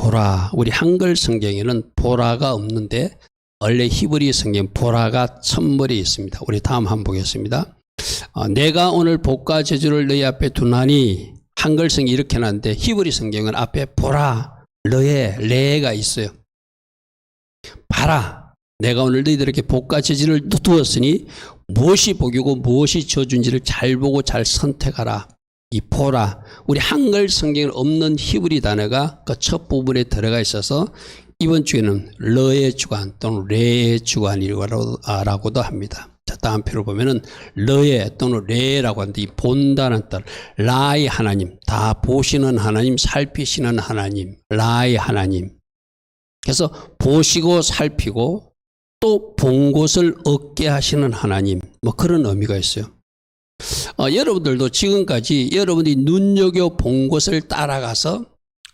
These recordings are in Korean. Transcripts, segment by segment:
보라. 우리 한글 성경에는 보라가 없는데 원래 히브리 성경 보라가 첫머리에 있습니다. 우리 다음 한번 보겠습니다. 내가 오늘 복과 저주를 너희 앞에 두나니, 한글 성경이 이렇게 나는데 히브리 성경은 앞에 보라, 너의 레가 있어요. 봐라. 내가 오늘 너희들에게 복과 저주를 두었으니 무엇이 복이고 무엇이 저주인지를 잘 보고 잘 선택하라. 이 보라, 우리 한글 성경에 없는 히브리 단어가 그 첫 부분에 들어가 있어서 이번 주에는 러의 주관 또는 레의 주관이라고도 합니다. 자, 다음 표를 보면은 러의 또는 레라고 하는데 이 본다는 뜻, 라의 하나님, 다 보시는 하나님, 살피시는 하나님, 라의 하나님. 그래서 보시고 살피고 또 본 것을 얻게 하시는 하나님, 뭐 그런 의미가 있어요. 여러분들도 지금까지 여러분이 눈여겨본 것을 따라가서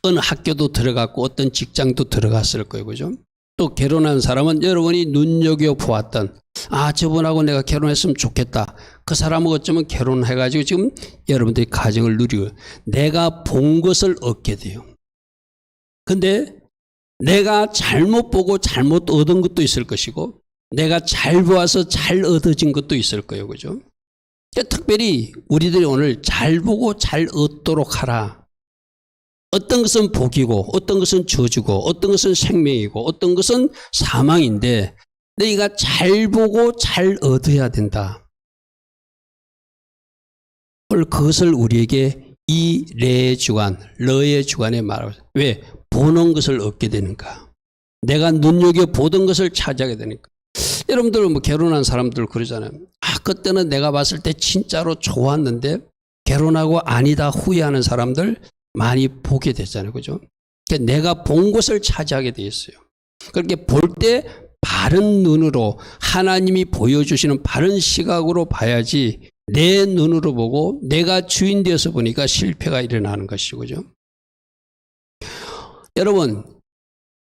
어느 학교도 들어갔고 어떤 직장도 들어갔을 거예요. 그죠? 또 결혼한 사람은 여러분이 눈여겨보았던, 저분하고 내가 결혼했으면 좋겠다. 그 사람하고 어쩌면 결혼해가지고 지금 여러분들이 가정을 누리고 내가 본 것을 얻게 돼요. 근데 내가 잘못 보고 잘못 얻은 것도 있을 것이고 내가 잘 보아서 잘 얻어진 것도 있을 거예요. 그죠? 특별히 우리들이 오늘 잘 보고 잘 얻도록 하라. 어떤 것은 복이고 어떤 것은 저주고 어떤 것은 생명이고 어떤 것은 사망인데 너희가 잘 보고 잘 얻어야 된다. 오늘 그것을 우리에게 이 레의 주관, 러의 주관에 말하고 있어요. 왜? 보는 것을 얻게 되는가. 내가 눈여겨보던 것을 차지하게 되니까. 여러분들 뭐 결혼한 사람들 그러잖아요. 그때는 내가 봤을 때 진짜로 좋았는데 결혼하고 아니다 후회하는 사람들 많이 보게 됐잖아요. 그죠? 그러니까 내가 본 것을 차지하게 돼 있어요. 그렇게 볼 때 바른 눈으로 하나님이 보여주시는 바른 시각으로 봐야지 내 눈으로 보고 내가 주인 되어서 보니까 실패가 일어나는 것이죠. 그죠? 여러분,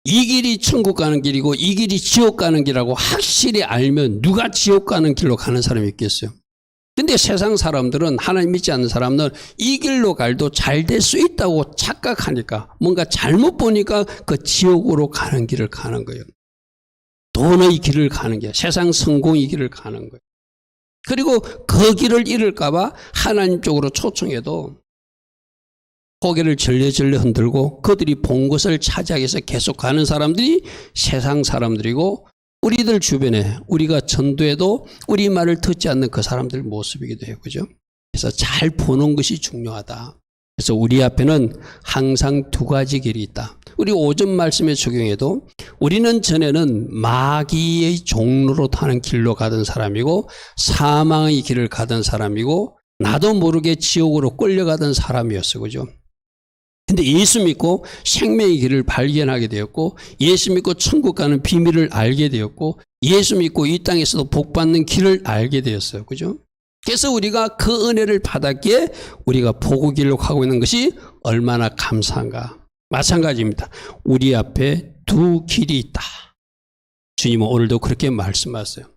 이 길이 천국 가는 길이고 이 길이 지옥 가는 길이라고 확실히 알면 누가 지옥 가는 길로 가는 사람이 있겠어요? 근데 세상 사람들은, 하나님 믿지 않는 사람들은 이 길로 갈도 잘 될 수 있다고 착각하니까 뭔가 잘못 보니까 그 지옥으로 가는 길을 가는 거예요. 돈의 길을 가는 게, 세상 성공의 길을 가는 거예요. 그리고 그 길을 잃을까 봐 하나님 쪽으로 초청해도 고개를 절레절레 흔들고 그들이 본 것을 차지하기 위해서 계속 가는 사람들이 세상 사람들이고, 우리들 주변에 우리가 전도해도 우리 말을 듣지 않는 그 사람들 모습이기도 해요. 그죠? 그래서 잘 보는 것이 중요하다. 그래서 우리 앞에는 항상 두 가지 길이 있다. 우리 오전 말씀에 적용해도 우리는 전에는 마귀의 종로로 타는 길로 가던 사람이고 사망의 길을 가던 사람이고 나도 모르게 지옥으로 끌려가던 사람이었어요. 그죠? 근데 예수 믿고 생명의 길을 발견하게 되었고, 예수 믿고 천국 가는 비밀을 알게 되었고, 예수 믿고 이 땅에서도 복받는 길을 알게 되었어요. 그죠? 그래서 우리가 그 은혜를 받았기에 우리가 복의 길로 가고 있는 것이 얼마나 감사한가. 마찬가지입니다. 우리 앞에 두 길이 있다. 주님은 오늘도 그렇게 말씀하셨어요.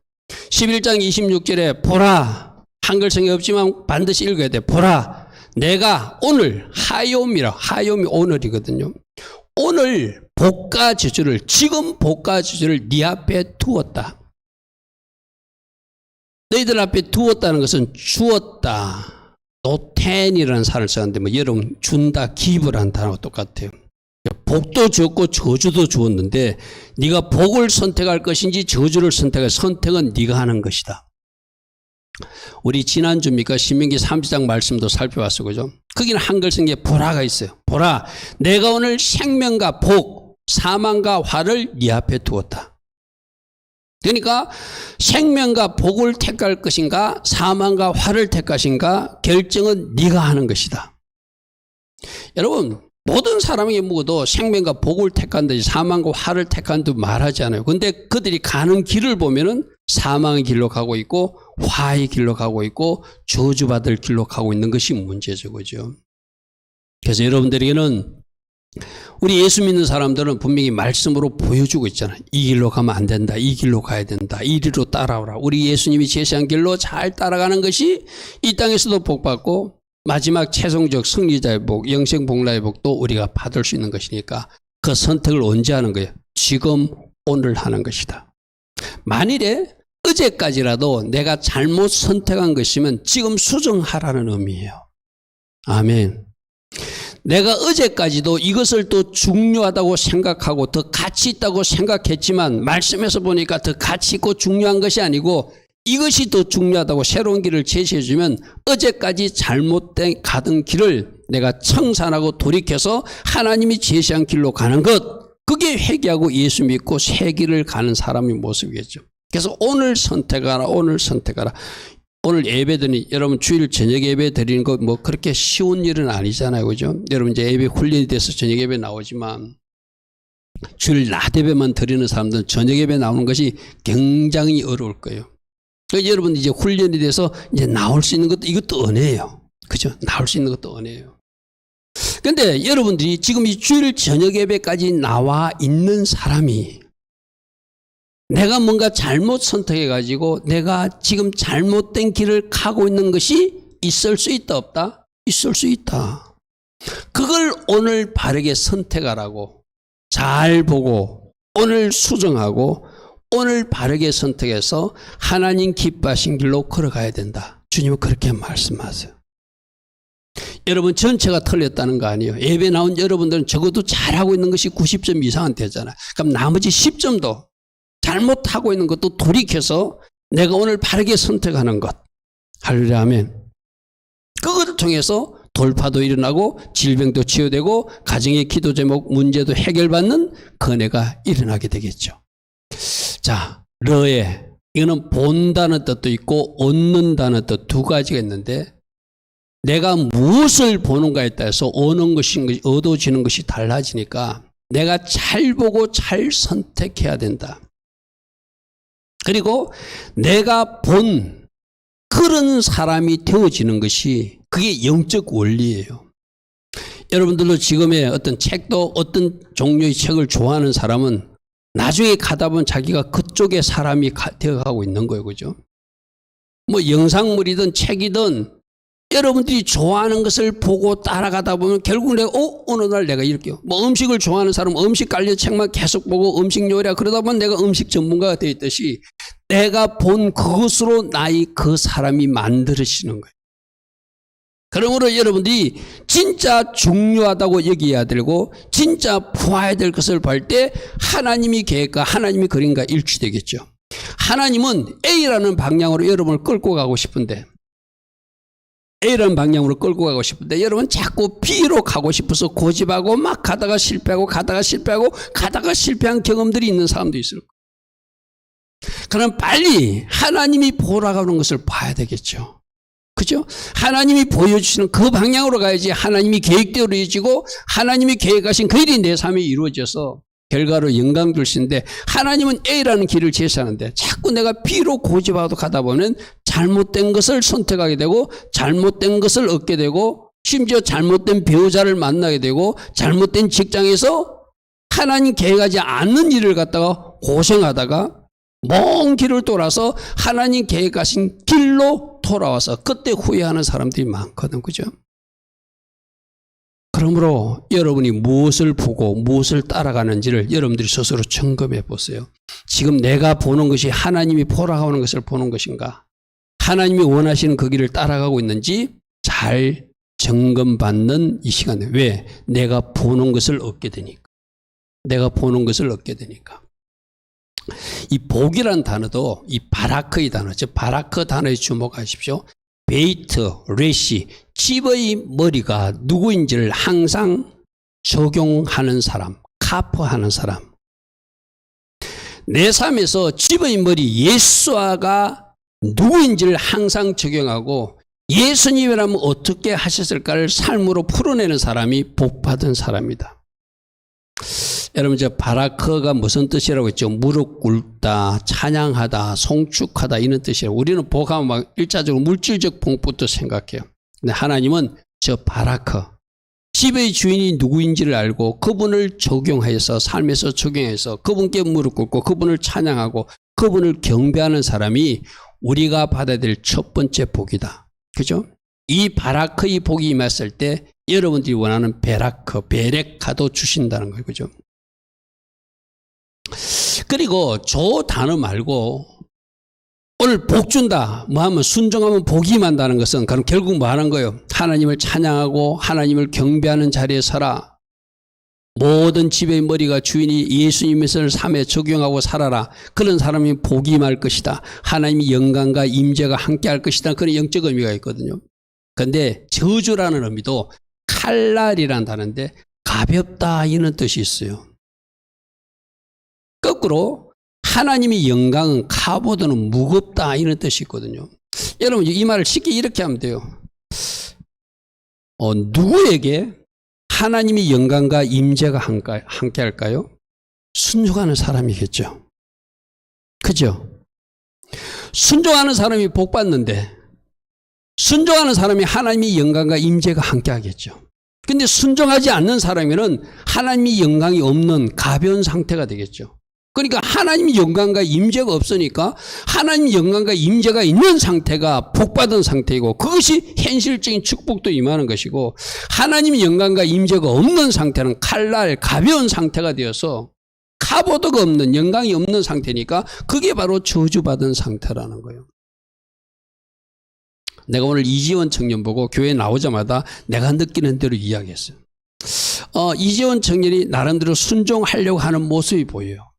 11장 26절에 보라, 한글 성경이 없지만 반드시 읽어야 돼. 보라, 내가 오늘, 하욤이 오늘이거든요. 오늘 복과 저주를, 지금 복과 저주를 네 앞에 두었다. 너희들 앞에 두었다는 것은 주었다. 노텐이라는 사를 썼는데 뭐 여러분 준다, 기브라는 단어가 똑같아요. 복도 주었고 저주도 주었는데 네가 복을 선택할 것인지 저주를 선택할, 선택은 네가 하는 것이다. 우리 지난주입니까? 신명기 30장 말씀도 살펴봤어요. 그죠? 거기는 한글 성경에 보라가 있어요. 보라, 내가 오늘 생명과 복, 사망과 화를 네 앞에 두었다. 그러니까 생명과 복을 택할 것인가 사망과 화를 택할 것인가 결정은 네가 하는 것이다. 여러분, 모든 사람에게 묻어도 생명과 복을 택한다지 사망과 화를 택한다고 말하지 않아요. 그런데 그들이 가는 길을 보면은 사망의 길로 가고 있고 화의 길로 가고 있고 저주받을 길로 가고 있는 것이 문제죠. 그죠? 그래서 여러분들에게는, 우리 예수 믿는 사람들은 분명히 말씀으로 보여주고 있잖아요. 이 길로 가면 안 된다. 이 길로 가야 된다. 이리로 따라오라. 우리 예수님이 제시한 길로 잘 따라가는 것이 이 땅에서도 복받고 마지막 최종적 승리자의 복, 영생 복락의 복도 우리가 받을 수 있는 것이니까 그 선택을 언제 하는 거예요? 지금 오늘 하는 것이다. 만일에 어제까지라도 내가 잘못 선택한 것이면 지금 수정하라는 의미예요. 아멘. 내가 어제까지도 이것을 또 중요하다고 생각하고 더 가치 있다고 생각했지만 말씀에서 보니까 더 가치 있고 중요한 것이 아니고 이것이 더 중요하다고 새로운 길을 제시해 주면 어제까지 잘못된 가던 길을 내가 청산하고 돌이켜서 하나님이 제시한 길로 가는 것, 그게 회개하고 예수 믿고 새 길을 가는 사람의 모습이겠죠. 그래서 오늘 선택하라, 오늘 선택하라. 오늘 예배 드리니 여러분 주일 저녁 예배 드리는 거 뭐 그렇게 쉬운 일은 아니잖아요. 그죠? 여러분 이제 예배 훈련이 돼서 저녁 예배 나오지만 주일 낮 예배만 드리는 사람들은 저녁 예배 나오는 것이 굉장히 어려울 거예요. 그러니까 여러분 이제 훈련이 돼서 이제 나올 수 있는 것도 이것도 은혜예요. 그죠? 나올 수 있는 것도 은혜예요. 근데 여러분들이 지금 이 주일 저녁 예배까지 나와 있는 사람이 내가 뭔가 잘못 선택해가지고 내가 지금 잘못된 길을 가고 있는 것이 있을 수 있다 없다? 있을 수 있다. 그걸 오늘 바르게 선택하라고 잘 보고 오늘 수정하고 오늘 바르게 선택해서 하나님 기뻐하신 길로 걸어가야 된다. 주님은 그렇게 말씀하세요. 여러분 전체가 틀렸다는 거 아니에요. 예배 나온 여러분들은 적어도 잘하고 있는 것이 90점 이상은 되잖아요. 그럼 나머지 10점도 잘못하고 있는 것도 돌이켜서 내가 오늘 바르게 선택하는 것. 할렐루야 아멘. 그것을 통해서 돌파도 일어나고 질병도 치유되고 가정의 기도 제목 문제도 해결받는 은혜가 일어나게 되겠죠. 자, 르에 이거는 본다는 뜻도 있고 얻는다는 뜻 두 가지가 있는데 내가 무엇을 보는가에 따라서 오는 것이 얻어지는 것이 달라지니까 내가 잘 보고 잘 선택해야 된다. 그리고 내가 본 그런 사람이 되어지는 것이 그게 영적 원리예요. 여러분들도 지금의 어떤 책도 어떤 종류의 책을 좋아하는 사람은 나중에 가다 보면 자기가 그쪽의 사람이 되어가고 있는 거예요. 그죠? 뭐 영상물이든 책이든 여러분들이 좋아하는 것을 보고 따라가다 보면 결국 내가 어느 날 내가 이럴게요. 뭐 음식을 좋아하는 사람은 음식 관련 책만 계속 보고 음식 요리야 그러다 보면 내가 음식 전문가가 되어 있듯이 내가 본 그것으로 나의 그 사람이 만들어지는 거예요. 그러므로 여러분들이 진짜 중요하다고 여겨야 되고 진짜 보아야 될 것을 볼 때 하나님이 계획과 하나님이 그림과 일치되겠죠. 하나님은 A라는 방향으로 여러분을 끌고 가고 싶은데 A라는 방향으로 끌고 가고 싶은데 여러분 자꾸 B로 가고 싶어서 고집하고 막 가다가 실패하고 가다가 실패하고 가다가 실패한 경험들이 있는 사람도 있을 거예요. 그럼 빨리 하나님이 보라가는 것을 봐야 되겠죠. 그죠? 하나님이 보여주시는 그 방향으로 가야지 하나님이 계획대로 이루어지고 하나님이 계획하신 그 일이 내 삶에 이루어져서 결과로 영광 주시는데 하나님은 A라는 길을 제시하는데 자꾸 내가 B로 고집하고 가다 보면 잘못된 것을 선택하게 되고 잘못된 것을 얻게 되고 심지어 잘못된 배우자를 만나게 되고 잘못된 직장에서 하나님 계획하지 않는 일을 갖다가 고생하다가 먼 길을 돌아서 하나님 계획하신 길로 돌아와서 그때 후회하는 사람들이 많거든. 그죠? 그러므로 여러분이 무엇을 보고 무엇을 따라가는지를 여러분들이 스스로 점검해 보세요. 지금 내가 보는 것이 하나님이 보라고 하는 것을 보는 것인가? 하나님이 원하시는 그 길을 따라가고 있는지 잘 점검받는 이 시간에. 왜? 내가 보는 것을 얻게 되니까. 내가 보는 것을 얻게 되니까. 이 복이라는 단어도 이 바라크의 단어, 즉 바라크 단어에 주목하십시오. 베이트, 레시, 집의 머리가 누구인지를 항상 적용하는 사람, 카퍼하는 사람. 내 삶에서 집의 머리 예수아가 누구인지를 항상 적용하고 예수님이라면 어떻게 하셨을까를 삶으로 풀어내는 사람이 복받은 사람이다. 여러분 저 바라크가 무슨 뜻이라고 했죠? 무릎 꿇다, 찬양하다, 송축하다 이런 뜻이에요. 우리는 복하면 막 일차적으로 물질적 복부터 생각해요. 근데 하나님은 저 바라크, 집의 주인이 누구인지를 알고 그분을 적용해서 삶에서 적용해서 그분께 무릎 꿇고 그분을 찬양하고 그분을 경배하는 사람이 우리가 받아야 될 첫 번째 복이다. 그죠? 이 바라크의 복이 임했을 때 여러분들이 원하는 베라크, 베레카도 주신다는 거예요. 그죠? 그리고 저 단어 말고 오늘 복 준다. 뭐 하면 순종하면 복이 임한다는 것은 그럼 결국 뭐 하는 거예요? 하나님을 찬양하고 하나님을 경배하는 자리에 서라. 모든 집의 머리가 주인이 예수님의 삶에 적용하고 살아라. 그런 사람이 복이 임할 것이다. 하나님이 영광과 임재가 함께할 것이다. 그런 영적 의미가 있거든요. 그런데 저주라는 의미도 칼날이라는 단어인데 가볍다 이런 뜻이 있어요. 거꾸로 하나님의 영광은 카보드는 무겁다 이런 뜻이 있거든요. 여러분 이 말을 쉽게 이렇게 하면 돼요. 누구에게 하나님의 영광과 임재가 함께 할까요? 순종하는 사람이겠죠. 그죠? 순종하는 사람이 복 받는데 순종하는 사람이 하나님의 영광과 임재가 함께 하겠죠. 근데 순종하지 않는 사람에는 하나님의 영광이 없는 가벼운 상태가 되겠죠. 그러니까 하나님의 영광과 임재가 없으니까 하나님의 영광과 임재가 있는 상태가 복받은 상태이고 그것이 현실적인 축복도 임하는 것이고 하나님의 영광과 임재가 없는 상태는 칼날 가벼운 상태가 되어서 카보드가 없는 영광이 없는 상태니까 그게 바로 저주받은 상태라는 거예요. 내가 오늘 이지원 청년 보고 교회 나오자마자 내가 느끼는 대로 이야기했어요. 이지원 청년이 나름대로 순종하려고 하는 모습이 보여요.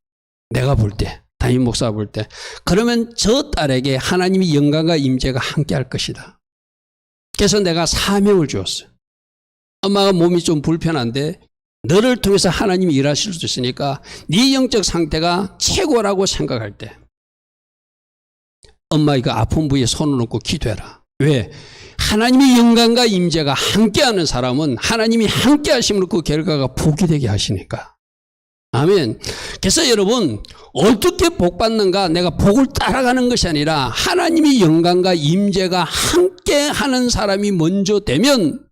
내가 볼 때, 담임 목사가 볼 때. 그러면 저 딸에게 하나님의 영광과 임재가 함께 할 것이다. 그래서 내가 사명을 주었어요. 엄마가 몸이 좀 불편한데 너를 통해서 하나님이 일하실 수 있으니까 네 영적 상태가 최고라고 생각할 때 엄마 이거 아픈 부위에 손을 얹고 기도해라. 왜? 하나님의 영광과 임재가 함께하는 사람은 하나님이 함께 하심으로 그 결과가 복이 되게 하시니까. 아멘. 그래서 여러분 어떻게 복 받는가? 내가 복을 따라가는 것이 아니라 하나님의 영광과 임재가 함께하는 사람이 먼저 되면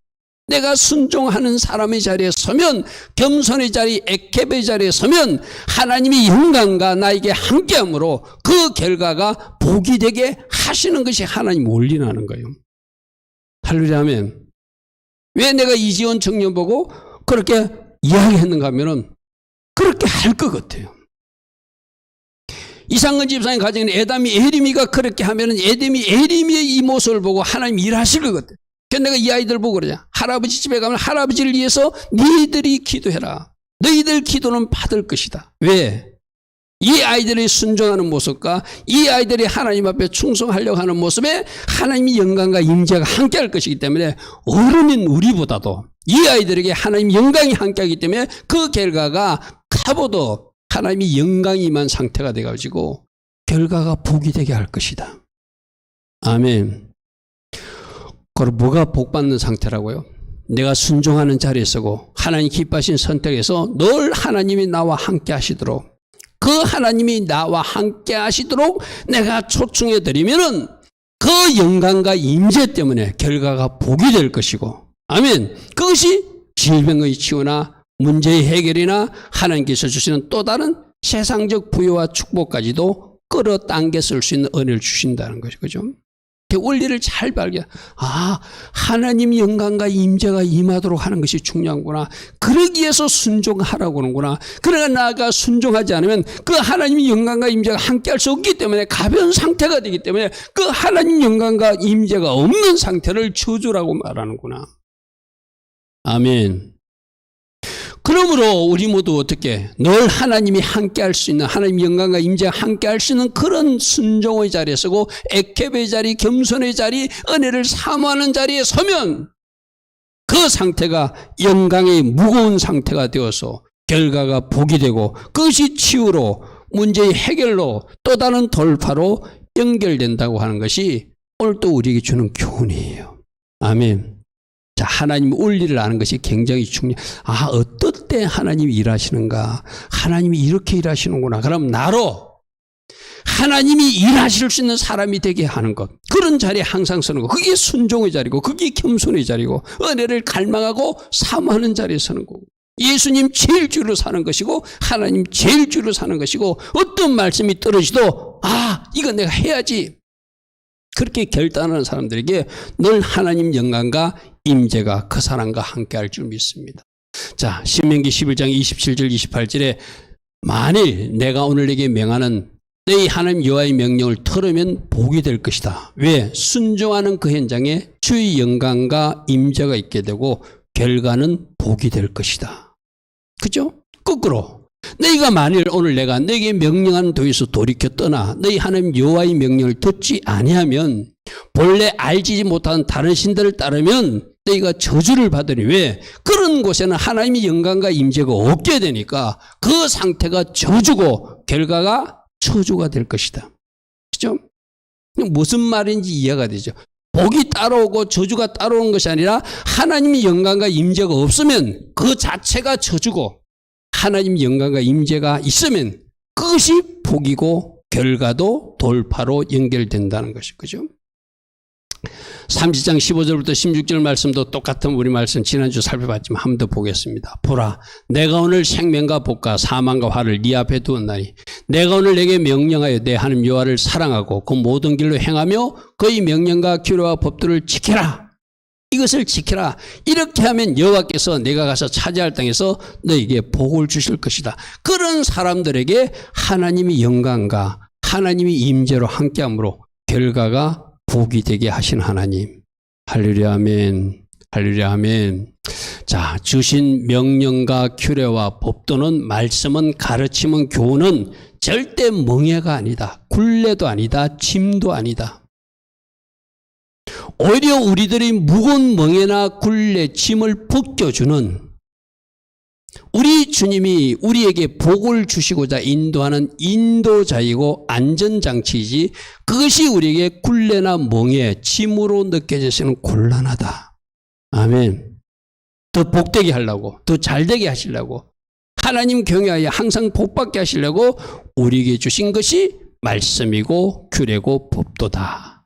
내가 순종하는 사람의 자리에 서면 겸손의 자리, 에케베의 자리에 서면 하나님의 영광과 나에게 함께함으로 그 결과가 복이 되게 하시는 것이 하나님 원리라는 거예요. 할렐루야 아멘. 왜 내가 이지원 청년 보고 그렇게 이야기했는가 하면은 그렇게 할 것 같아요. 이상근 집사님 가정에는 에담이 에리미가 그렇게 하면은 에담이 에리미의 이 모습을 보고 하나님 일하실 것 같아요. 그래서 내가 이 아이들 보고 그러자. 할아버지 집에 가면 할아버지를 위해서 너희들이 기도해라. 너희들 기도는 받을 것이다. 왜? 이 아이들이 순종하는 모습과 이 아이들이 하나님 앞에 충성하려고 하는 모습에 하나님의 영광과 임재가 함께할 것이기 때문에 어른인 우리보다도 이 아이들에게 하나님의 영광이 함께하기 때문에 그 결과가 카보도 하나님의 영광이 임한 상태가 돼가지고 결과가 복이 되게 할 것이다. 아멘. 그럼 뭐가 복받는 상태라고요? 내가 순종하는 자리에 서고 하나님 기뻐하신 선택에서 늘 하나님이 나와 함께 하시도록 그 하나님이 나와 함께 하시도록 내가 초청해 드리면은 그 영광과 임재 때문에 결과가 복이 될 것이고 아멘. 그것이 질병의 치유나 문제의 해결이나 하나님께서 주시는 또 다른 세상적 부여와 축복까지도 끌어당겨 쓸 수 있는 은혜를 주신다는 것이죠. 그죠? 그 원리를 잘 발견. 하나님 영광과 임재가 임하도록 하는 것이 중요한구나. 그러기 위해서 순종하라고 하는구나. 그러나 나가 순종하지 않으면 그 하나님의 영광과 임재가 함께할 수 없기 때문에 가벼운 상태가 되기 때문에 그 하나님 영광과 임재가 없는 상태를 저주라고 말하는구나. 아멘. 그러므로 우리 모두 어떻게 늘 하나님이 함께할 수 있는 하나님 영광과 임재가 함께할 수 있는 그런 순종의 자리에 서고 에케베의 자리, 겸손의 자리, 은혜를 사모하는 자리에 서면 그 상태가 영광의 무거운 상태가 되어서 결과가 복이 되고 그것이 치유로 문제의 해결로 또 다른 돌파로 연결된다고 하는 것이 오늘 또 우리에게 주는 교훈이에요. 아멘. 자, 하나님 원리를 아는 것이 굉장히 중요해요. 어떨 때 하나님이 일하시는가? 하나님이 이렇게 일하시는구나. 그럼 나로 하나님이 일하실 수 있는 사람이 되게 하는 것. 그런 자리에 항상 서는 것. 그게 순종의 자리고 그게 겸손의 자리고 은혜를 갈망하고 사모하는 자리에 서는 거고 예수님 제일 주로 사는 것이고 하나님 제일 주로 사는 것이고 어떤 말씀이 떨어지도 이건 내가 해야지. 그렇게 결단하는 사람들에게 늘 하나님 영광과 임재가 그 사람과 함께할 줄 믿습니다. 자, 신명기 11장 27절 28절에 만일 내가 오늘 내게 명하는 너희 하나님 여호와의 명령을 들으면 복이 될 것이다. 왜? 순종하는 그 현장에 주의 영광과 임재가 있게 되고 결과는 복이 될 것이다. 그죠? 거꾸로 너희가 만일 오늘 내가 너희에게 명령하는 도에서 돌이켜 떠나 너희 하나님 여호와의 명령을 듣지 아니하면 본래 알지 못하는 다른 신들을 따르면 너희가 저주를 받으니 왜? 그런 곳에는 하나님의 영광과 임재가 없게 되니까 그 상태가 저주고 결과가 저주가 될 것이다. 그죠? 무슨 말인지 이해가 되죠. 복이 따라오고 저주가 따라오는 것이 아니라 하나님의 영광과 임재가 없으면 그 자체가 저주고 하나님의 영광과 임재가 있으면 그것이 복이고 결과도 돌파로 연결된다는 것이 그죠? 30장 15절부터 16절 말씀도 똑같은 우리 말씀 지난주 살펴봤지만 한 번 더 보겠습니다. 보라, 내가 오늘 생명과 복과 사망과 화를 네 앞에 두었나니 내가 오늘 내게 명령하여 내 하나님 여호와를 사랑하고 그 모든 길로 행하며 그의 명령과 규례와 법도를 지켜라. 이것을 지켜라. 이렇게 하면 여호와께서 내가 가서 차지할 땅에서 너에게 복을 주실 것이다. 그런 사람들에게 하나님의 영광과 하나님의 임재로 함께함으로 결과가 복이 되게 하신 하나님. 할렐루야 아멘. 할렐루야 아멘. 자, 주신 명령과 규례와 법도는 말씀은 가르침은 교훈은 절대 멍해가 아니다. 굴레도 아니다. 짐도 아니다. 오히려 우리들이 무거운 멍해나 굴레, 짐을 벗겨주는 우리 주님이 우리에게 복을 주시고자 인도하는 인도자이고 안전장치이지 그것이 우리에게 굴레나 멍해, 짐으로 느껴져서는 곤란하다. 아멘. 더 복되게 하려고, 더 잘되게 하시려고, 하나님 경외하여 항상 복받게 하시려고 우리에게 주신 것이 말씀이고 규례고 법도다.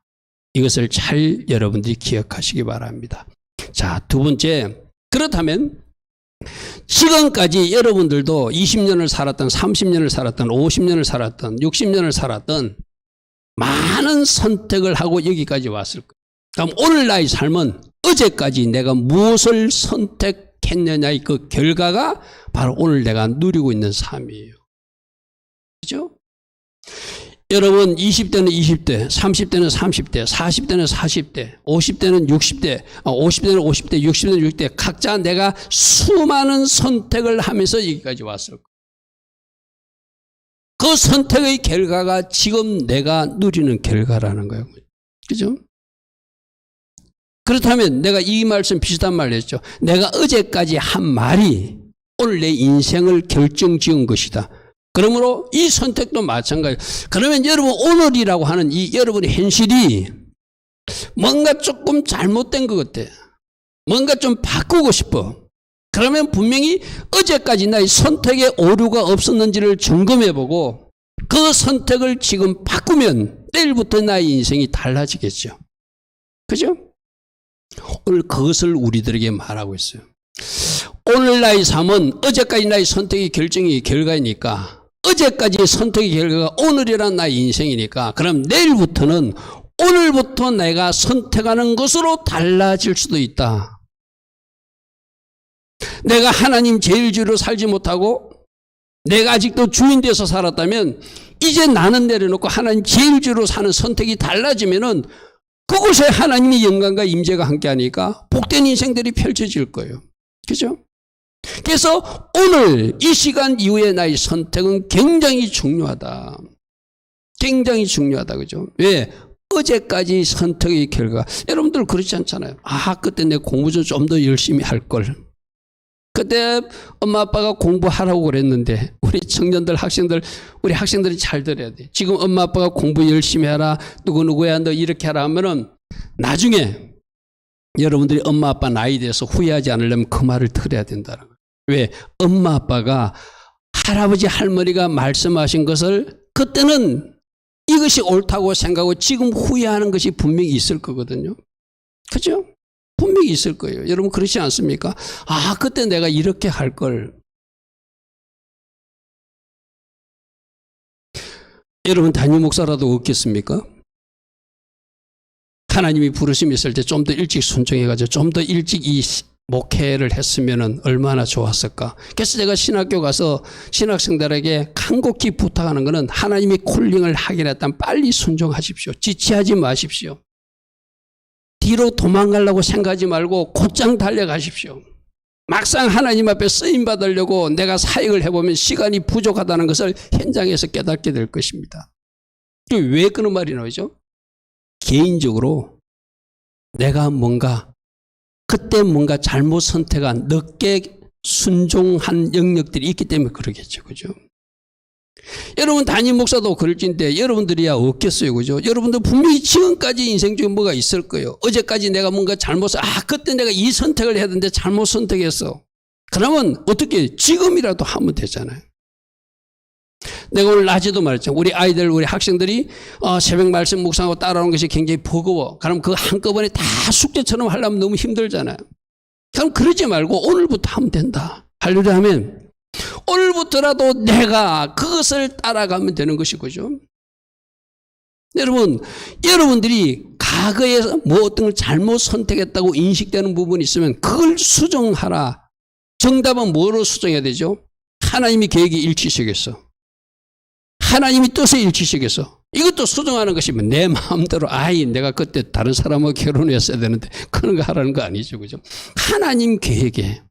이것을 잘 여러분들이 기억하시기 바랍니다. 자, 두 번째, 그렇다면 지금까지 여러분들도 20년을 살았던 30년을 살았던 50년을 살았던 60년을 살았던 많은 선택을 하고 여기까지 왔을 거예요. 그럼 오늘 나의 삶은 어제까지 내가 무엇을 선택했느냐의 그 결과가 바로 오늘 내가 누리고 있는 삶이에요. 그죠? 여러분 20대는 20대, 30대는 30대, 40대는 40대, 50대는 60대, 50대는 50대, 60대는 60대 각자 내가 수많은 선택을 하면서 여기까지 왔을 거예요. 그 선택의 결과가 지금 내가 누리는 결과라는 거예요. 그죠? 그렇다면 내가 이 말씀 비슷한 말을 했죠. 내가 어제까지 한 말이 오늘 내 인생을 결정지은 것이다. 그러므로 이 선택도 마찬가지예요. 그러면 여러분 오늘이라고 하는 이 여러분의 현실이 뭔가 조금 잘못된 것 같아. 뭔가 좀 바꾸고 싶어. 그러면 분명히 어제까지 나의 선택에 오류가 없었는지를 점검해보고 그 선택을 지금 바꾸면 내일부터 나의 인생이 달라지겠죠. 그죠? 오늘 그것을 우리들에게 말하고 있어요. 오늘 나의 삶은 어제까지 나의 선택의 결정이 결과이니까 어제까지의 선택의 결과가 오늘이란 나의 인생이니까 그럼 내일부터는 오늘부터 내가 선택하는 것으로 달라질 수도 있다. 내가 하나님 제일주의로 살지 못하고 내가 아직도 주인 돼서 살았다면 이제 나는 내려놓고 하나님 제일주의로 사는 선택이 달라지면은 그곳에 하나님의 영광과 임재가 함께하니까 복된 인생들이 펼쳐질 거예요. 그죠? 그래서 오늘 이 시간 이후에 나의 선택은 굉장히 중요하다. 굉장히 중요하다. 그죠? 왜? 어제까지 선택의 결과. 여러분들 그렇지 않잖아요. 아, 그때 내 공부 좀 더 열심히 할 걸. 그때 엄마 아빠가 공부하라고 그랬는데 우리 청년들 학생들 우리 학생들이 잘 들어야 돼. 지금 엄마 아빠가 공부 열심히 하라 누구누구야 너 이렇게 하라 하면은 나중에 여러분들이 엄마 아빠 나이 돼서 후회하지 않으려면 그 말을 들어야 된다는 거예요. 왜? 엄마 아빠가 할아버지 할머니가 말씀하신 것을 그때는 이것이 옳다고 생각하고 지금 후회하는 것이 분명히 있을 거거든요. 그죠? 분명히 있을 거예요. 여러분 그렇지 않습니까? 아, 그때 내가 이렇게 할 걸. 여러분 담임 목사라도 없겠습니까? 하나님이 부르심이 있을 때 좀 더 일찍 순종해가지고 좀 더 일찍 이 목회를 했으면 얼마나 좋았을까. 그래서 제가 신학교 가서 신학생들에게 간곡히 부탁하는 것은 하나님이 콜링을 하긴 했다면 빨리 순종하십시오. 지체하지 마십시오. 뒤로 도망가려고 생각하지 말고 곧장 달려가십시오. 막상 하나님 앞에 쓰임 받으려고 내가 사역을 해보면 시간이 부족하다는 것을 현장에서 깨닫게 될 것입니다. 왜 그런 말이 나오죠? 개인적으로 내가 그때 뭔가 잘못 선택한 늦게 순종한 영역들이 있기 때문에 그러겠죠. 그죠? 여러분 담임 목사도 그럴진데 여러분들이야 없겠어요. 그죠? 여러분들 분명히 지금까지 인생 중에 뭐가 있을 거예요. 어제까지 내가 뭔가 그때 내가 이 선택을 해야 되는데 잘못 선택했어. 그러면 어떻게 지금이라도 하면 되잖아요. 내가 오늘 낮에도 말했죠. 우리 학생들이 새벽 말씀 묵상하고 따라오는 것이 굉장히 버거워. 그럼 그거 한꺼번에 다 숙제처럼 하려면 너무 힘들잖아요. 그럼 그러지 말고 오늘부터 하면 된다. 할렐루야 하면 오늘부터라도 내가 그것을 따라가면 되는 것이고죠. 여러분들이 과거에 뭐 어떤 걸 잘못 선택했다고 인식되는 부분이 있으면 그걸 수정하라. 정답은 뭐로 수정해야 되죠? 하나님이 계획이 일치시겠어. 하나님이 뜻에 일치시겠어. 이것도 수정하는 것이면 내 마음대로 내가 그때 다른 사람하고 결혼했어야 되는데 그런 거 하라는 거 아니죠. 그죠? 하나님 계획에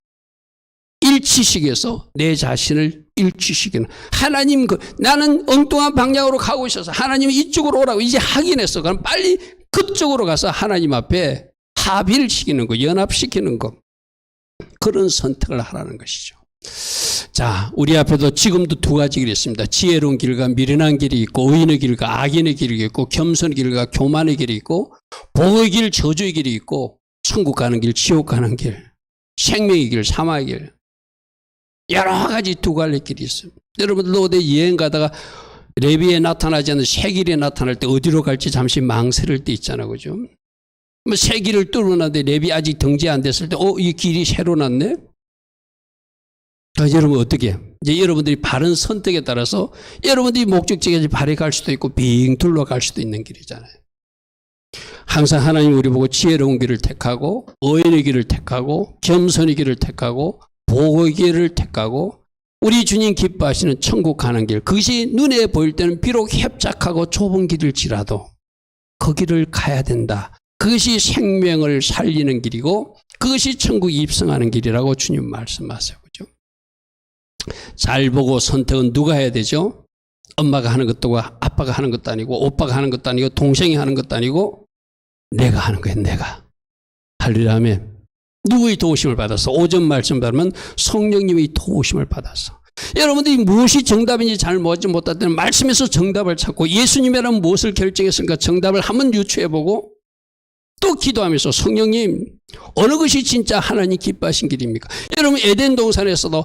일치시켜서 내 자신을 일치시키는 하나님 나는 엉뚱한 방향으로 가고 있어서 하나님이 이쪽으로 오라고 이제 확인했어. 그럼 빨리 그쪽으로 가서 하나님 앞에 합의를 시키는 거, 연합시키는 거, 그런 선택을 하라는 것이죠. 자, 우리 앞에도 지금도 두 가지 길이 있습니다. 지혜로운 길과 미련한 길이 있고, 의인의 길과 악인의 길이 있고, 겸손의 길과 교만의 길이 있고, 복의 길, 저주의 길이 있고, 천국 가는 길, 지옥 가는 길, 생명의 길, 사망의 길, 여러 가지 두 갈래 길이 있어요. 여러분들도 어디 여행 가다가 레비에 나타나지 않는 새 길에 나타날 때 어디로 갈지 잠시 망설일 때 있잖아요. 그죠? 새 길을 뚫어놨는데 레비 아직 등재 안 됐을 때 이 길이 새로 났네? 여러분 어떻게? 이제 여러분들이 바른 선택에 따라서 여러분들이 목적지까지 발에 갈 수도 있고 빙 둘러갈 수도 있는 길이잖아요. 항상 하나님 우리 보고 지혜로운 길을 택하고 의인의 길을 택하고 겸손의 길을 택하고 복의 길을 택하고 우리 주님 기뻐하시는 천국 가는 길, 그것이 눈에 보일 때는 비록 협착하고 좁은 길일지라도 그 길을 가야 된다. 그것이 생명을 살리는 길이고 그것이 천국에 입성하는 길이라고 주님 말씀하세요. 그죠? 잘 보고 선택은 누가 해야 되죠? 엄마가 하는 것도 아빠가 하는 것도 아니고 오빠가 하는 것도 아니고 동생이 하는 것도 아니고 내가 하는 거예요. 내가. 할렐루야 하면 누구의 도우심을 받았어? 오전 말씀 받으면 성령님의 도우심을 받았어. 여러분들이 무엇이 정답인지 잘 모르지 못할 때는 말씀에서 정답을 찾고 예수님이라면 무엇을 결정했으니까 정답을 한번 유추해보고 또 기도하면서 성령님 어느 것이 진짜 하나님 기뻐하신 길입니까? 여러분 에덴 동산에서도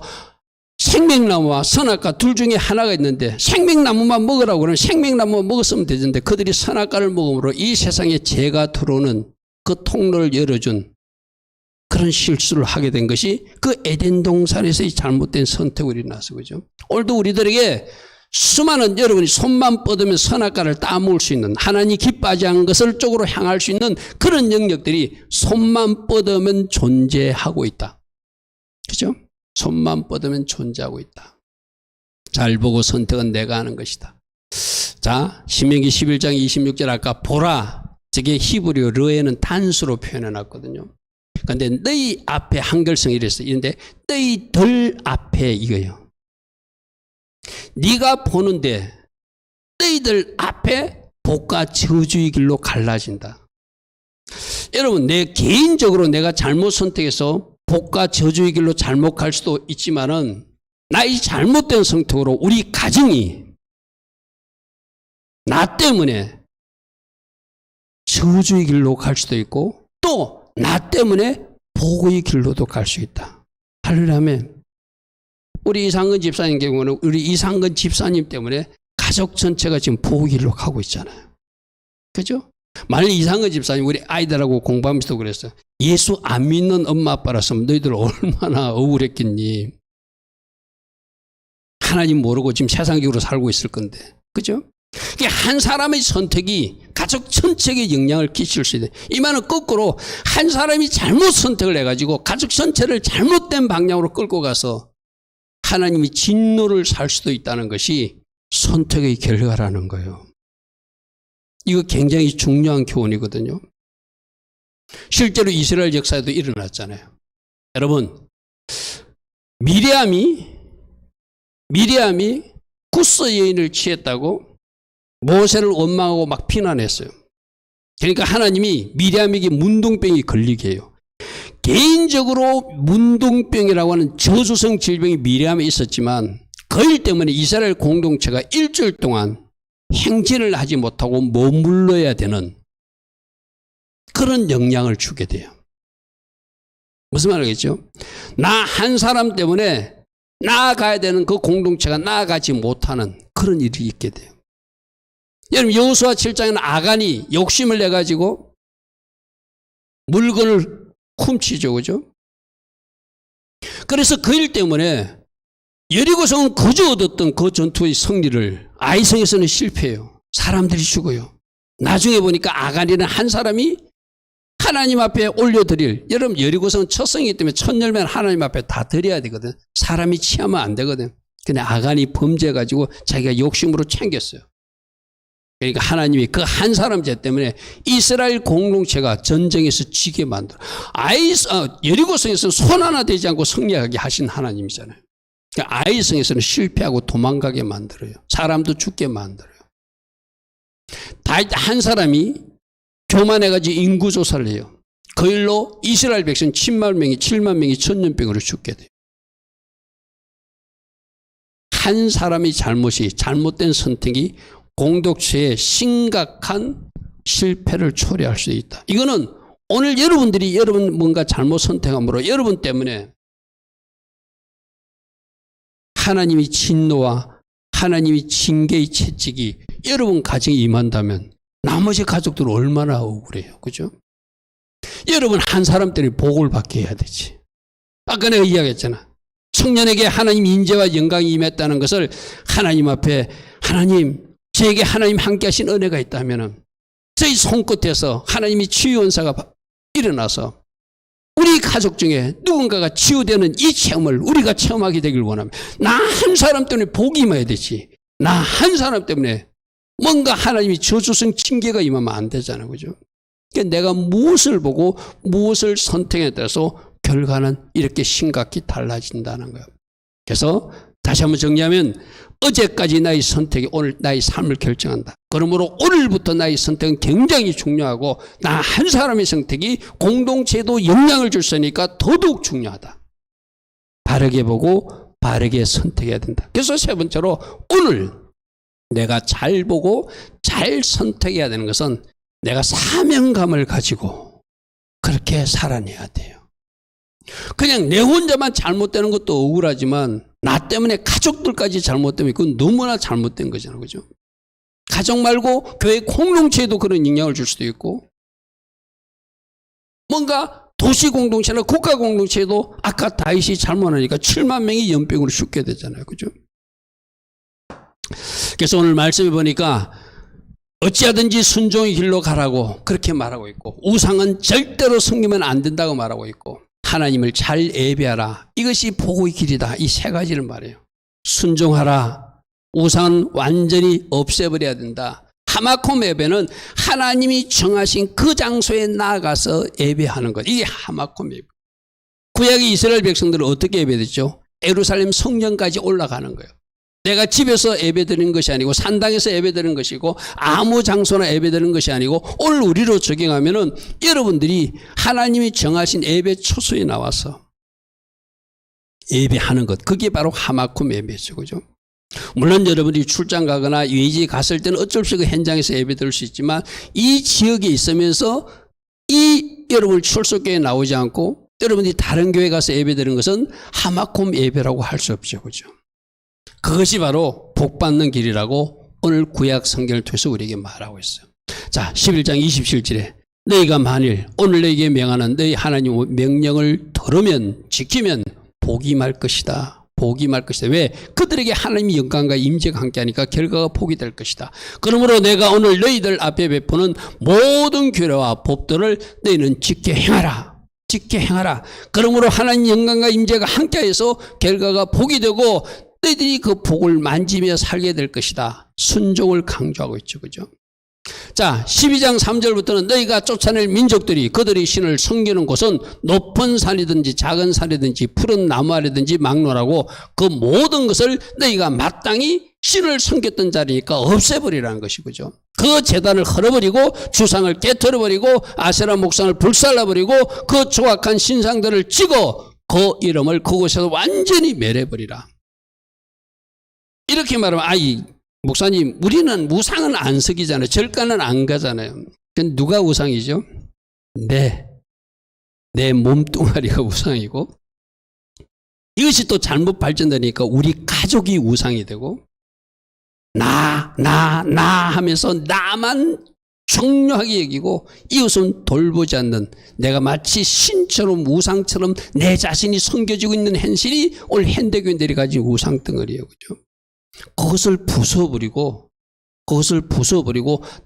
생명나무와 선악과 둘 중에 하나가 있는데 생명나무만 먹으라고 그러면 생명나무만 먹었으면 되는데 그들이 선악과를 먹음으로 이 세상에 죄가 들어오는 그 통로를 열어준 그런 실수를 하게 된 것이 그 에덴 동산에서의 잘못된 선택으로 일어나서 그죠. 오늘도 우리들에게 수많은 여러분이 손만 뻗으면 선악과를 따먹을 수 있는 하나님이 기뻐하지 않은 것을 쪽으로 향할 수 있는 그런 영역들이 손만 뻗으면 존재하고 있다. 그죠? 손만 뻗으면 존재하고 있다. 잘 보고 선택은 내가 하는 것이다. 자, 신명기 11장 26절 아까 보라, 저게 히브리어 르에는 단수로 표현해 놨거든요. 그런데 너희 앞에 한글성이 이랬어요. 이런데 너희들 앞에 이거예요. 네가 보는데 너희들 앞에 복과 저주의 길로 갈라진다. 여러분 내 개인적으로 내가 잘못 선택해서 복과 저주의 길로 잘못 갈 수도 있지만은 나의 잘못된 선택으로 우리 가정이 나 때문에 저주의 길로 갈 수도 있고 또 나 때문에 복의 길로도 갈 수 있다. 할렐루야 하면 우리 이상근 집사님 경우는 우리 이상근 집사님 때문에 가족 전체가 지금 복의 길로 가고 있잖아요. 그죠? 만약 이상근 집사님 우리 아이들하고 공부하면서도 그랬어요. 예수 안 믿는 엄마 아빠라서 너희들 얼마나 억울했겠니. 하나님 모르고 지금 세상적으로 살고 있을 건데. 그죠? 한 사람의 선택이 가족 전체에게 영향을 끼칠 수 있다. 이 말은 거꾸로 한 사람이 잘못 선택을 해가지고 가족 전체를 잘못된 방향으로 끌고 가서 하나님이 진노를 살 수도 있다는 것이 선택의 결과라는 거예요. 이거 굉장히 중요한 교훈이거든요. 실제로 이스라엘 역사에도 일어났잖아요. 여러분, 미리암이 구스 여인을 취했다고 모세를 원망하고 막 비난했어요. 그러니까 하나님이 미리암에게 문둥병이 걸리게 해요. 개인적으로 문둥병이라고 하는 저주성 질병이 미리암에 있었지만 그 일 때문에 이스라엘 공동체가 일주일 동안 행진을 하지 못하고 머물러야 되는 그런 영향을 주게 돼요. 무슨 말이겠죠? 나 한 사람 때문에 나아가야 되는 그 공동체가 나아가지 못하는 그런 일이 있게 돼요. 여러분, 여호수아 7장에는 아간이 욕심을 내가지고 물건을 훔치죠, 그죠? 그래서 그 일 때문에 여리고성은 거저 얻었던 그 전투의 승리를 아이성에서는 실패해요. 사람들이 죽어요. 나중에 보니까 아간이라는 한 사람이 하나님 앞에 올려드릴, 여러분 여리고성은 첫 성이기 때문에 첫 열매는 하나님 앞에 다 드려야 되거든. 사람이 취하면 안 되거든. 근데 아간이 범죄해가지고 자기가 욕심으로 챙겼어요. 그러니까 하나님이 그 한 사람 죄 때문에 이스라엘 공동체가 전쟁에서 지게 만들어. 여리고성에서는 손 하나 되지 않고 승리하게 하신 하나님이잖아요. 그러니까 아이성에서는 실패하고 도망가게 만들어요. 사람도 죽게 만들어요. 다윗 한 사람이 교만해가지고 인구조사를 해요. 그 일로 이스라엘 백성 7만 명이 천년병으로 죽게 돼요. 한 사람의 잘못된 선택이 공동체의 심각한 실패를 초래할 수 있다. 이거는 오늘 여러분 뭔가 잘못 선택함으로 여러분 때문에 하나님이 진노와 하나님이 징계의 채찍이 여러분 가정에 임한다면 나머지 가족들은 얼마나 억울해요. 그죠? 여러분 한 사람 때문에 복을 받게 해야 되지. 아까 내가 이야기했잖아. 청년에게 하나님 인재와 영광이 임했다는 것을 하나님 앞에 하나님 저에게 하나님 함께 하신 은혜가 있다면 저희 손끝에서 하나님이 치유원사가 일어나서 우리 가족 중에 누군가가 치유되는 이 체험을 우리가 체험하게 되길 원합니다. 나 한 사람 때문에 복이 임해야 되지. 나 한 사람 때문에 뭔가 하나님이 저주성 징계가 임하면 안 되잖아요. 그죠? 그러니까 내가 무엇을 보고 무엇을 선택에 따라서 결과는 이렇게 심각히 달라진다는 거예요. 그래서 다시 한번 정리하면 어제까지 나의 선택이 오늘 나의 삶을 결정한다. 그러므로 오늘부터 나의 선택은 굉장히 중요하고 나 한 사람의 선택이 공동체에도 영향을 줄 수 있으니까 더더욱 중요하다. 바르게 보고 바르게 선택해야 된다. 그래서 세 번째로 오늘 내가 잘 보고 잘 선택해야 되는 것은 내가 사명감을 가지고 그렇게 살아내야 돼요. 그냥 내 혼자만 잘못되는 것도 억울하지만 나 때문에 가족들까지 잘못되면 그건 너무나 잘못된 거잖아요. 그죠? 가족 말고 교회 공동체에도 그런 영향을 줄 수도 있고 뭔가 도시 공동체나 국가 공동체에도 아까 다윗이 잘못하니까 7만 명이 연병으로 죽게 되잖아요. 그죠? 그래서 오늘 말씀해 보니까 어찌하든지 순종의 길로 가라고 그렇게 말하고 있고 우상은 절대로 섬기면 안 된다고 말하고 있고 하나님을 잘 예배하라. 이것이 복의 길이다. 이 세 가지를 말해요. 순종하라. 우상은 완전히 없애버려야 된다. 하마콤 예배는 하나님이 정하신 그 장소에 나아가서 예배하는 것. 이게 하마콤 예배. 구약의 이스라엘 백성들은 어떻게 예배했죠? 예루살렘 성전까지 올라가는 거예요. 내가 집에서 예배드리는 것이 아니고 산당에서 예배드리는 것이고 아무 장소나 예배드리는 것이 아니고 오늘 우리로 적용하면은 여러분들이 하나님이 정하신 예배 초소에 나와서 예배하는 것. 그게 바로 하마콤 예배죠. 그죠? 물론 여러분들이 출장 가거나 외지 갔을 때는 어쩔 수 없이 그 현장에서 예배 드릴 수 있지만 이 지역에 있으면서 이 여러분 출석교회에 나오지 않고 여러분들이 다른 교회 가서 예배 드리는 것은 하마콤 예배라고 할 수 없죠. 그죠? 그것이 바로 복받는 길이라고 오늘 구약 성경을 통해서 우리에게 말하고 있어요. 자, 11장 27절에 너희가 만일 오늘 너희에게 명하는 너희 하나님의 명령을 들으면 지키면 복이 말 것이다. 복이 말 것이다. 왜? 그들에게 하나님의 영광과 임재가 함께하니까 결과가 복이 될 것이다. 그러므로 내가 오늘 너희들 앞에 베푸는 모든 규례와 법도를 너희는 지켜 행하라. 지켜 행하라. 그러므로 하나님 영광과 임재가 함께해서 결과가 복이 되고 너희들이 그 복을 만지며 살게 될 것이다. 순종을 강조하고 있죠. 그죠? 자, 12장 3절부터는 너희가 쫓아낼 민족들이 그들의 신을 섬기는 곳은 높은 산이든지 작은 산이든지 푸른 나무 아래든지 막론하고 그 모든 것을 너희가 마땅히 신을 섬겼던 자리니까 없애버리라는 것이 그죠. 그 제단을 헐어버리고 주상을 깨트려버리고 아세라 목상을 불살라버리고 그 조악한 신상들을 찍어 그 이름을 그곳에서 완전히 멸해버리라. 이렇게 말하면 목사님, 우리는 우상은 안 섬기잖아요. 절간은 안 가잖아요. 그럼 누가 우상이죠? 내 몸뚱아리가 우상이고, 이것이 또 잘못 발전되니까 우리 가족이 우상이 되고, 나 하면서 나만 중요하게 여기고, 이웃은 돌보지 않는, 내가 마치 신처럼 우상처럼 내 자신이 섬겨지고 있는 현실이 오늘 현대교인들이 가진 우상덩어리예요. 그죠? 그것을 부숴버리고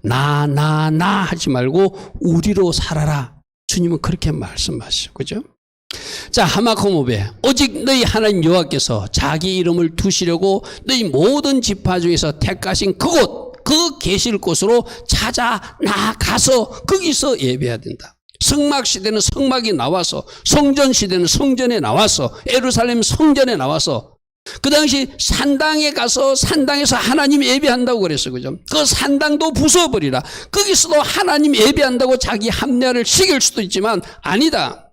나 하지 말고 우리로 살아라. 주님은 그렇게 말씀하시죠. 그죠? 자, 하박국 5배 오직 너희 하나님 여호와께서 자기 이름을 두시려고 너희 모든 지파 중에서 택하신 그곳 그 계실 곳으로 찾아 나가서 거기서 예배해야 된다. 성막 시대는 성막이 나와서, 성전 시대는 성전에 나와서, 예루살렘 성전에 나와서, 그 당시 산당에 가서 산당에서 하나님 예배한다고 그랬어요. 그죠? 그 산당도 부숴버리라. 거기서도 하나님 예배한다고 자기 합리화를 시킬 수도 있지만 아니다.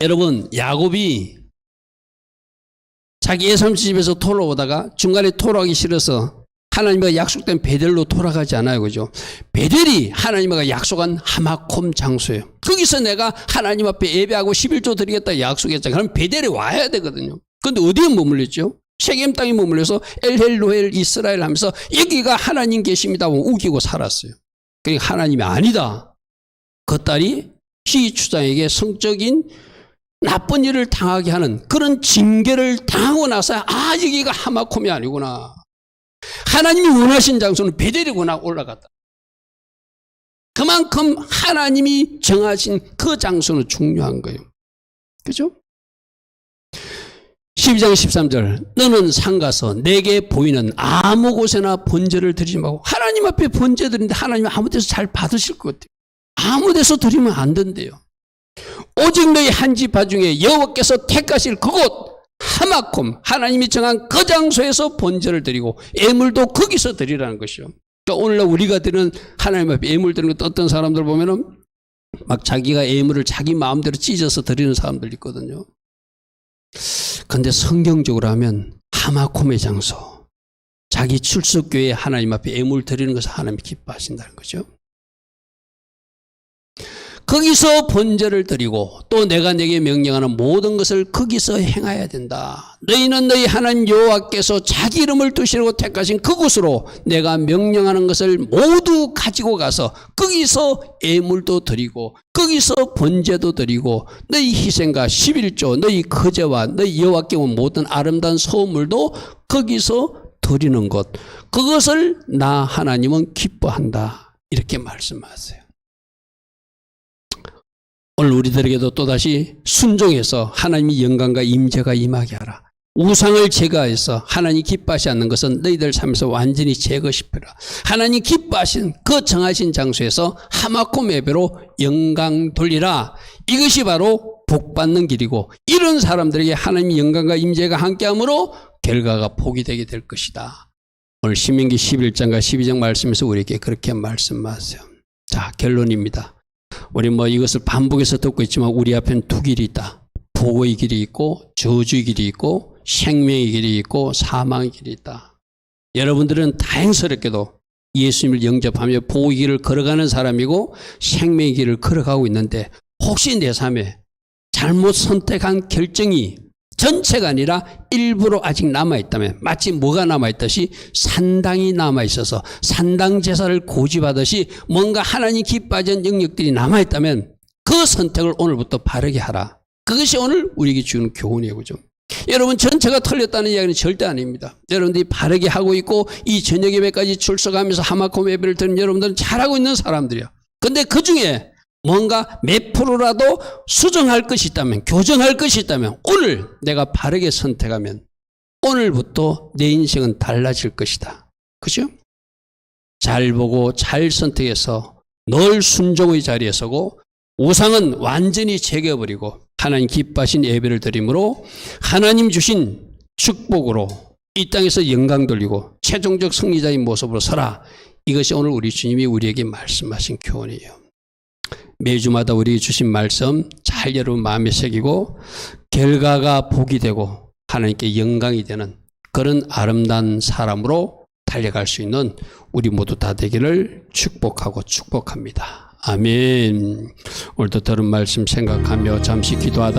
여러분, 야곱이 자기 예삼촌 집에서 돌아오다가 중간에 돌아가기 싫어서 하나님과 약속된 베델로 돌아가지 않아요. 그죠? 베델이 하나님과 약속한 하마콤 장소예요. 거기서 내가 하나님 앞에 예배하고 11조 드리겠다 약속했잖아요. 그럼 베델에 와야 되거든요. 근데 어디에 머물렀죠? 세겜 땅에 머물러서 엘헬로엘 이스라엘 하면서 여기가 하나님 계십니다 하고 우기고 살았어요. 그러니까 하나님이 아니다. 그 딸이 희추장에게 성적인 나쁜 일을 당하게 하는 그런 징계를 당하고 나서 여기가 하마콤이 아니구나. 하나님이 원하신 장소는 베델이구나 올라갔다. 그만큼 하나님이 정하신 그 장소는 중요한 거예요. 그죠? 12장 13절 너는 상가서 내게 보이는 아무 곳에나 번제를 드리지 말고. 하나님 앞에 번제 드리는데 하나님 아무 데서 잘 받으실 것 같아요. 아무 데서 드리면 안 된대요. 오직 너희 한 지파 중에 여호와께서 택하실 그곳 하마콤 하나님이 정한 그 장소에서 번제를 드리고 예물도 거기서 드리라는 것이요. 그러니까 오늘날 우리가 드리는 하나님 앞에 예물 드리는 것 어떤 사람들 보면은 막 자기가 예물을 자기 마음대로 찢어서 드리는 사람들 있거든요. 근데 성경적으로 하면 하마콤의 장소, 자기 출석교회에 하나님 앞에 예물 드리는 것을 하나님이 기뻐하신다는 거죠. 거기서 번제를 드리고 또 내가 내게 명령하는 모든 것을 거기서 행해야 된다. 너희는 너희 하나님 여호와께서 자기 이름을 두시려고 택하신 그곳으로 내가 명령하는 것을 모두 가지고 가서 거기서 예물도 드리고 거기서 번제도 드리고 너희 희생과 11조 너희 거제와 너희 여호와께 온 모든 아름다운 소물도 거기서 드리는 것, 그것을 나 하나님은 기뻐한다. 이렇게 말씀하세요. 오늘 우리들에게도 또다시 순종해서 하나님의 영광과 임재가 임하게 하라. 우상을 제거해서 하나님 기뻐하지 않는 것은 너희들 삶에서 완전히 제거시켜라. 하나님 기뻐하신 그 정하신 장소에서 하마콤 예배로 영광 돌리라. 이것이 바로 복받는 길이고 이런 사람들에게 하나님의 영광과 임재가 함께함으로 결과가 복이 되게 될 것이다. 오늘 신명기 11장과 12장 말씀에서 우리에게 그렇게 말씀하세요. 자, 결론입니다. 우리 이것을 반복해서 듣고 있지만 우리 앞에는 두 길이 있다. 복의 길이 있고 저주의 길이 있고 생명의 길이 있고 사망의 길이 있다. 여러분들은 다행스럽게도 예수님을 영접하며 복의 길을 걸어가는 사람이고 생명의 길을 걸어가고 있는데 혹시 내 삶에 잘못 선택한 결정이 전체가 아니라 일부러 아직 남아있다면 마치 뭐가 남아있듯이 산당이 남아있어서 산당 제사를 고집하듯이 뭔가 하나님 기뻐하지 않는 영역들이 남아있다면 그 선택을 오늘부터 바르게 하라. 그것이 오늘 우리에게 주는 교훈이에요. 그죠? 여러분 전체가 틀렸다는 이야기는 절대 아닙니다. 여러분들이 바르게 하고 있고 이 저녁 예배까지 출석하면서 하마콤 예배를 드리는 여러분들은 잘하고 있는 사람들이야. 근데 그중에 뭔가 몇 프로라도 수정할 것이 있다면, 교정할 것이 있다면 오늘 내가 바르게 선택하면 오늘부터 내 인생은 달라질 것이다. 그죠? 잘 보고 잘 선택해서 늘 순종의 자리에 서고 우상은 완전히 제거해버리고 하나님 기뻐하신 예배를 드림으로 하나님 주신 축복으로 이 땅에서 영광 돌리고 최종적 승리자의 모습으로 서라. 이것이 오늘 우리 주님이 우리에게 말씀하신 교훈이에요. 매주마다 우리에게 주신 말씀 잘 여러분 마음에 새기고 결과가 복이 되고 하나님께 영광이 되는 그런 아름다운 사람으로 달려갈 수 있는 우리 모두 다 되기를 축복하고 축복합니다. 아멘. 오늘도 들은 말씀 생각하며 잠시 기도하다